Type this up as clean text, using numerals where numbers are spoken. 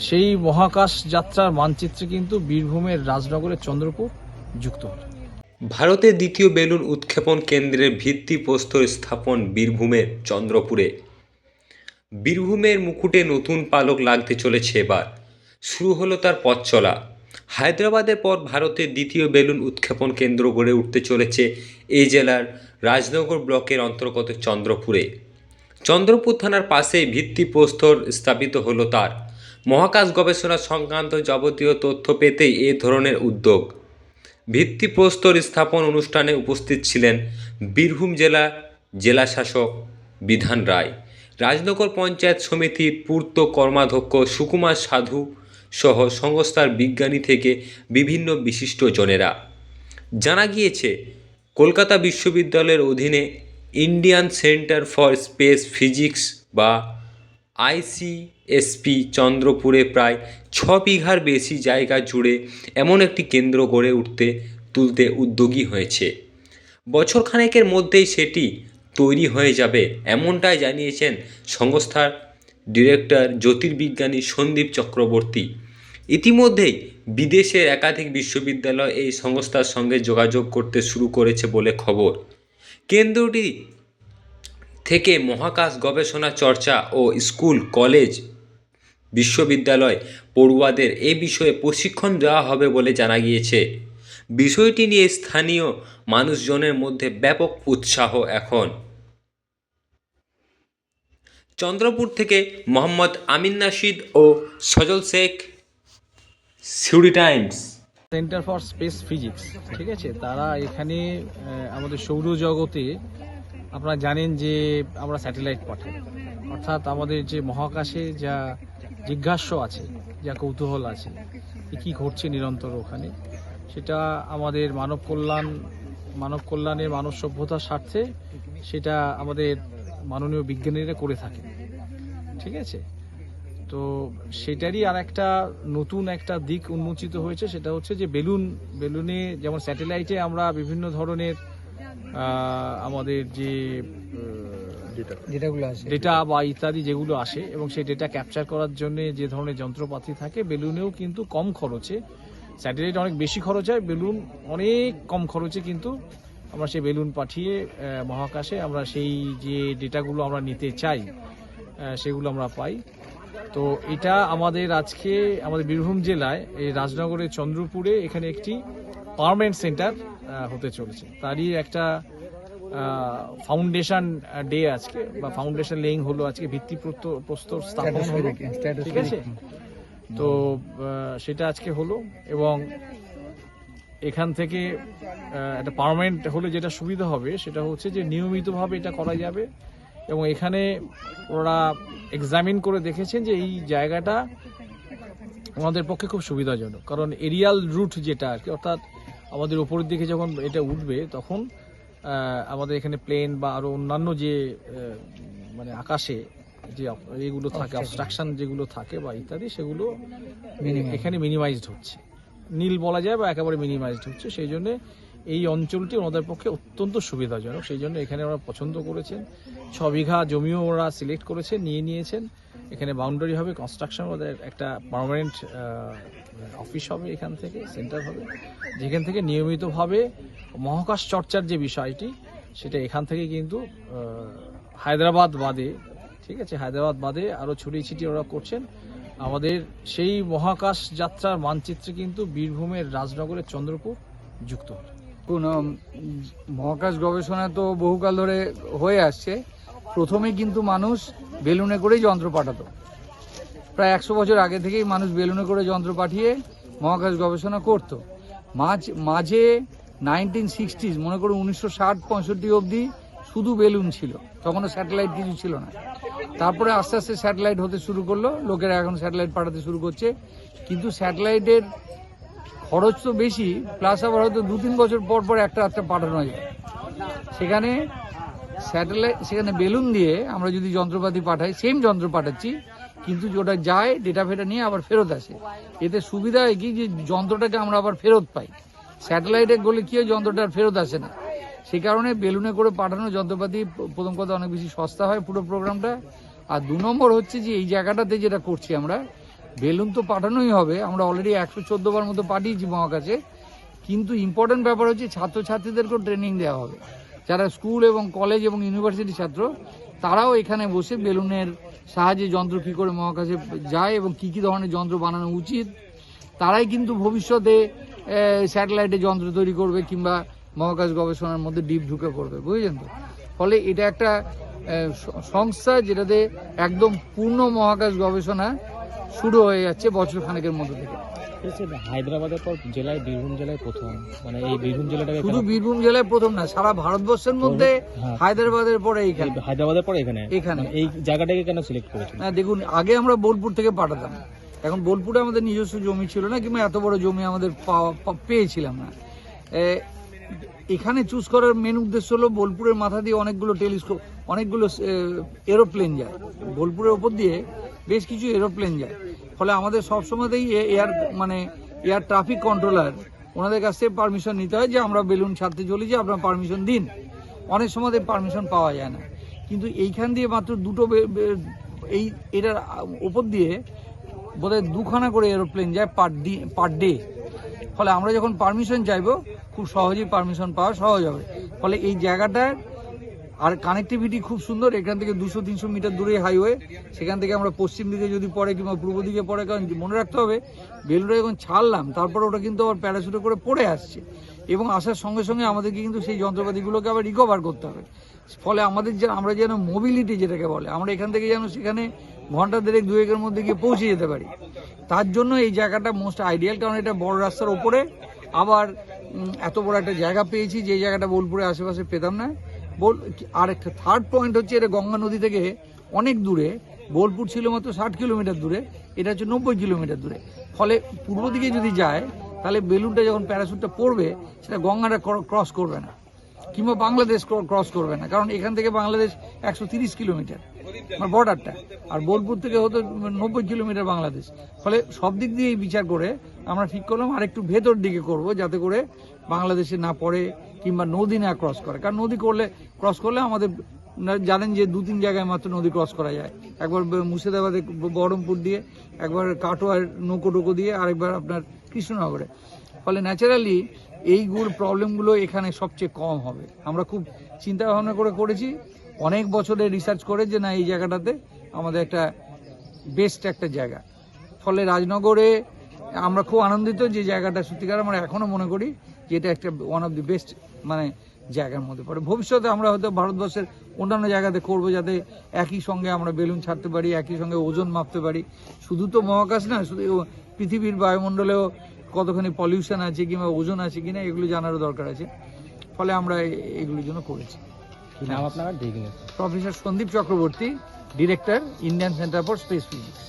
সেই মহাকাশ যাত্রার মানচিত্রে কিন্তু বীরভূমের রাজনগরের চন্দ্রপুর যুক্ত হলো। ভারতের দ্বিতীয় বেলুন উৎক্ষেপণ কেন্দ্রের ভিত্তিপ্রস্তর স্থাপন বীরভূমের চন্দ্রপুরে। বীরভূমের মুকুটে নতুন পালক লাগতে চলেছে এবার। শুরু হলো তার পথ চলা। হায়দ্রাবাদের পর ভারতের দ্বিতীয় বেলুন উৎক্ষেপণ কেন্দ্র গড়ে উঠতে চলেছে এই জেলার রাজনগর ব্লকের অন্তর্গত চন্দ্রপুরে। চন্দ্রপুর থানার পাশেই ভিত্তিপ্রস্তর স্থাপিত হলো তার। মহাকাশ গবেষণা সংক্রান্ত যাবতীয় তথ্য পেতেই এ ধরনের উদ্যোগ। ভিত্তিপ্রস্তর স্থাপন অনুষ্ঠানে উপস্থিত ছিলেন বীরভূম জেলাশাসক বিধান রায়, রাজনগর পঞ্চায়েত সমিতির পূর্ত কর্মাধ্যক্ষ সুকুমার সাধু সহ সংস্থার বিজ্ঞানী থেকে বিভিন্ন বিশিষ্টজনেরা। জানা গিয়েছে, কলকাতা বিশ্ববিদ্যালয়ের অধীনে Indian centre for space physics বা ICSP চন্দ্রপুরে প্রায় 6 বিঘার বেশি জায়গা জুড়ে এমন একটি কেন্দ্র গড়ে তুলতে উদ্যোগী হয়েছে। বছরখানেকের মধ্যেই সেটি তৈরি হয়ে যাবে, এমনটাই জানিয়েছেন সংস্থার ডিরেক্টর জ্যোতির্বিজ্ঞানী সন্দীপ চক্রবর্তী। ইতিমধ্যেই বিদেশের একাধিক বিশ্ববিদ্যালয় এই সংস্থার সঙ্গে যোগাযোগ করতে শুরু করেছে বলে খবর। কেন্দ্রটি থেকে মহাকাশ গবেষণা চর্চা ও স্কুল, কলেজ, বিশ্ববিদ্যালয় পড়ুয়াদের এ বিষয়ে প্রশিক্ষণ দেওয়া হবে বলে জানা গিয়েছে। বিষয়টি নিয়ে স্থানীয় মানুষজনের মধ্যে ব্যাপক উৎসাহ এখন। চন্দ্রপুর থেকে মোহাম্মদ আমিন নাশিদ ও Sajal Sheikh, Suri times. Centre for space physics, ঠিক আছে, তারা এখানে আমাদের সৌরজগতে আপনারা জানেন যে আমরা স্যাটেলাইট পাঠাই, অর্থাৎ আমাদের যে মহাকাশে যা জিজ্ঞাস্য আছে, যা কৌতূহল আছে, কী ঘটছে নিরন্তর ওখানে, সেটা আমাদের মানব কল্যাণের মানব সভ্যতার স্বার্থে সেটা আমাদের মাননীয় বিজ্ঞানীরা করে থাকে, ঠিক আছে। তো সেটারই আর একটা নতুন একটা দিক উন্মোচিত হয়েছে, সেটা হচ্ছে যে বেলুনে যেমন স্যাটেলাইটে আমরা বিভিন্ন ধরনের আমাদের যে ডেটা বা ইত্যাদি যেগুলো আসে এবং সেই ডেটা ক্যাপচার করার জন্য যে ধরনের যন্ত্রপাতি থাকে, বেলুনেও কিন্তু কম খরচে, স্যাটেলাইট অনেক বেশি খরচ হয়, বেলুন অনেক কম খরচে কিন্তু আমরা সেই বেলুন পাঠিয়ে মহাকাশে আমরা সেই যে ডেটাগুলো আমরা নিতে চাই সেগুলো আমরা পাই। তো এটা আমাদের আজকে আমাদের বীরভূম জেলায় এই রাজনগরের চন্দ্রপুরে এখানে একটি পার্মানেন্ট সেন্টার হতে চলেছে। তারই একটা ফাউন্ডেশন ডে আজকে, বা ফাউন্ডেশন লেইং হলো আজকে, ভিত্তিপ্রস্তর স্থাপন হলো, ঠিক আছে। তো সেটা আজকে হলো এবং এখান থেকে একটা পার্মানেন্ট হলে যেটা সুবিধা হবে সেটা হচ্ছে যে নিয়মিতভাবে এটা করা যাবে এবং এখানে ওরা এক্সামিন করে দেখেছেন যে এই জায়গাটা আমাদের পক্ষে খুব সুবিধাজনক, কারণ এরিয়াল রুট যেটা আর কি, অর্থাৎ আমাদের উপরের দিকে যখন এটা উঠবে তখন আমাদের এখানে প্লেন বা আরও অন্যান্য যে মানে আকাশে যে এগুলো থাকে, অবস্ট্রাকশন যেগুলো থাকে বা ইত্যাদি, সেগুলো এখানে মিনিমাইজড হচ্ছে, নীল বলা যায় বা একেবারে মিনিমাইজড হচ্ছে। সেই জন্য এই অঞ্চলটি ওনাদের পক্ষে অত্যন্ত সুবিধাজনক, সেই জন্য এখানে ওরা পছন্দ করেছেন। 6 বিঘা জমিও ওরা সিলেক্ট করেছেন, নিয়েছেন। এখানে বাউন্ডারি হবে, কনস্ট্রাকশন, ওদের একটা পার্মানেন্ট অফিস হবে, এখান থেকে সেন্টার হবে, যেখান থেকে নিয়মিতভাবে মহাকাশ চর্চার যে বিষয়টি সেটা এখান থেকে কিন্তু হায়দ্রাবাদ বাদে, ঠিক আছে, হায়দ্রাবাদ বাদে আরও ছড়িয়ে ছিটিয়ে ওরা করছেন। আমাদের সেই মহাকাশ যাত্রার মানচিত্রে কিন্তু বীরভূমের রাজনগরের চন্দ্রপুর যুক্ত হল। মহাকাশ গবেষণা তো বহুকাল ধরে হয়ে আসছে। প্রথমে কিন্তু মানুষ বেলুনে করেই যন্ত্র পাঠাতো, প্রায় 100 বছর আগে থেকেই মানুষ বেলুনে করে যন্ত্র পাঠিয়ে মহাকাশ গবেষণা করত। মাঝে 1960s, মনে করুন 1960-65 অবধি শুধু বেলুন ছিল, তখনও স্যাটেলাইট কিছু ছিল না। তারপরে আস্তে আস্তে স্যাটেলাইট হতে শুরু করলো, লোকেরা এখন স্যাটেলাইট পাঠাতে শুরু করছে। কিন্তু স্যাটেলাইটের খরচ তো বেশি, প্লাস আবার হয়তো 2-3 বছর পর পর একটা পাঠানো যায়। সেখানে বেলুন দিয়ে আমরা যদি যন্ত্রপাতি পাঠাই, সেম যন্ত্র পাঠাচ্ছি, কিন্তু ওটা যায়, ডেটা ফেটা নিয়ে আবার ফেরত আসে। এতে সুবিধা হয় কি, যে যন্ত্রটাকে আমরা আবার ফেরত পাই। স্যাটেলাইটে গেলে কি হয়, যন্ত্রটা আর ফেরত আসে না। সেই কারণে বেলুনে করে পাঠানো যন্ত্রপাতি প্রথম কথা অনেক বেশি সস্তা হয় পুরো প্রোগ্রামটা। আর 2 নম্বর হচ্ছে যে এই জায়গাটাতে যেটা করছি আমরা, বেলুন তো পাঠানোই হবে, আমরা অলরেডি 114 বার মতো পাঠিয়েছি মহাকাশে, কিন্তু ইম্পর্টেন্ট ব্যাপার হচ্ছে ছাত্রছাত্রীদেরকেও ট্রেনিং দেওয়া হবে, যারা স্কুল এবং কলেজ এবং ইউনিভার্সিটি ছাত্র তারাও এখানে বসে বেলুনের সাহায্যে যন্ত্র কী করে মহাকাশে যায় এবং কী কী ধরনের যন্ত্র বানানো উচিত, তারাই কিন্তু ভবিষ্যতে স্যাটেলাইটে যন্ত্র তৈরি করবে কিংবা মহাকাশ গবেষণার মধ্যে ডিপ ঢুকে পড়বে, বুঝলেন তো। ফলে এটা একটা সংস্থা যেটাতে একদম পূর্ণ মহাকাশ গবেষণা শুরু হয়ে যাচ্ছে বছর খানেকের মধ্যে থেকে। হায়দ্রাবাদের পর জেলায় বীরভূম জেলায় প্রথম, মানে এই বীরভূম জেলাটাকে শুধু বীরভূম জেলায় প্রথম না, সারা ভারতবর্ষের মধ্যে হায়দ্রাবাদের পরে এইখানে, হায়দ্রাবাদের পর এখানে এই জায়গাটাকে কেন সিলেক্ট করেছেন? না দেখুন, আগে আমরা বোলপুর থেকে পাঠাতাম, এখন বোলপুরে আমাদের নিজস্ব জমি ছিল না কিংবা এত বড় জমি আমাদের পেয়েছিলাম না। এখানে চুজ করার মেন উদ্দেশ্য হলো বোলপুরের মাথা দিয়ে অনেকগুলো টেলিস্কোপ, অনেকগুলো এরোপ্লেন যায়, বোলপুরের ওপর দিয়ে বেশ কিছু এরোপ্লেন যায়। ফলে আমাদের সবসময়তেই এয়ার ট্রাফিক কন্ট্রোলার ওনাদের কাছ থেকে পারমিশন নিতে হয় যে আমরা বেলুন ছাড়তে চলেছি, আপনারা পারমিশন দিন। অনেক সময় পারমিশন পাওয়া যায় না, কিন্তু এইখান দিয়ে মাত্র দুটো এটার ওপর দিয়ে বোধহয় 2খানা করে এরোপ্লেন যায় পার ডে। ফলে আমরা যখন পারমিশন চাইবো খুব সহজেই পারমিশন পাওয়া সহজ হবে। ফলে এই জায়গাটার আর কানেক্টিভিটি খুব সুন্দর, এখান থেকে 200-300 মিটার দূরে হাইওয়ে, সেখান থেকে আমরা পশ্চিম দিকে যদি পড়ে কিংবা পূর্ব দিকে পড়ে, কারণ মনে রাখতে হবে বেলুনটা যখন ছাড়লাম তারপর ওটা কিন্তু আবার প্যারাশুটে করে পড়ে আসছে এবং আসার সঙ্গে সঙ্গে আমাদেরকে কিন্তু সেই যন্ত্রপাতিগুলোকে আবার রিকভার করতে হবে। ফলে আমরা যেন মোবিলিটি যেটাকে বলে, আমরা এখান থেকে যেন সেখানে ঘন্টা 1.5-2 মধ্যে গিয়ে পৌঁছে যেতে পারি, তার জন্য এই জায়গাটা মোস্ট আইডিয়াল। কারণ এটা বড় রাস্তার ওপরে, আবার এত বড় একটা জায়গা পেয়েছি যে জায়গাটা বোলপুরের আশেপাশে পেতাম না। আর একটা থার্ড পয়েন্ট হচ্ছে এটা গঙ্গা নদী থেকে অনেক দূরে, বোলপুর ছিল মাত্র 60 কিলোমিটার দূরে, এটা হচ্ছে 90 কিলোমিটার দূরে। ফলে পূর্ব দিকে যদি যায় তাহলে বেলুনটা যখন প্যারাশুটটা পড়বে সেটা গঙ্গাটা ক্রস করবে না কিংবা বাংলাদেশ ক্রস করবে না, কারণ এখান থেকে বাংলাদেশ 130 কিলোমিটার আমার বর্ডারটা, আর বোলপুর থেকে হতো 90 কিলোমিটার বাংলাদেশ। ফলে সব দিক দিয়েই বিচার করে আমরা ঠিক করলাম আর একটু ভেতর দিকে করব, যাতে করে বাংলাদেশে না পড়ে কিংবা নদী না ক্রস করে। কারণ নদী ক্রস করলে আমাদের জানেন যে 2-3 জায়গায় মাত্র নদী ক্রস করা যায়, একবার মুর্শিদাবাদে বহরমপুর দিয়ে, একবার কাটোয়ার নৌকো দিয়ে, আরেকবার আপনার কৃষ্ণনগরে। ফলে ন্যাচারালি এইগুলো প্রবলেমগুলো এখানে সবচেয়ে কম হবে। আমরা খুব চিন্তা ভাবনা করেছি অনেক বছরের রিসার্চ করে যে না এই জায়গাটাতে আমাদের একটা বেস্ট একটা জায়গা। ফলে রাজনগরে আমরা খুব আনন্দিত যে জায়গাটা সত্যিকার আমরা এখনও মনে করি যে এটা একটা ওয়ান অফ দি বেস্ট জায়গার মধ্যে পড়ে। ভবিষ্যতে আমরা হয়তো ভারতবর্ষের অন্যান্য জায়গাতে করবো, যাতে একই সঙ্গে আমরা বেলুন ছাড়তে পারি, একই সঙ্গে ওজন মাপতে পারি। শুধু তো মহাকাশ না, শুধু পৃথিবীর বায়ুমণ্ডলেও কতখানি পলিউশন আছে কিংবা ওজন আছে কিনা এগুলো জানারও দরকার আছে। ফলে আমরা এগুলোর জন্য করেছি। নাম আপনার? Professor Sandip Chakraborty, director, Indian centre for space physics.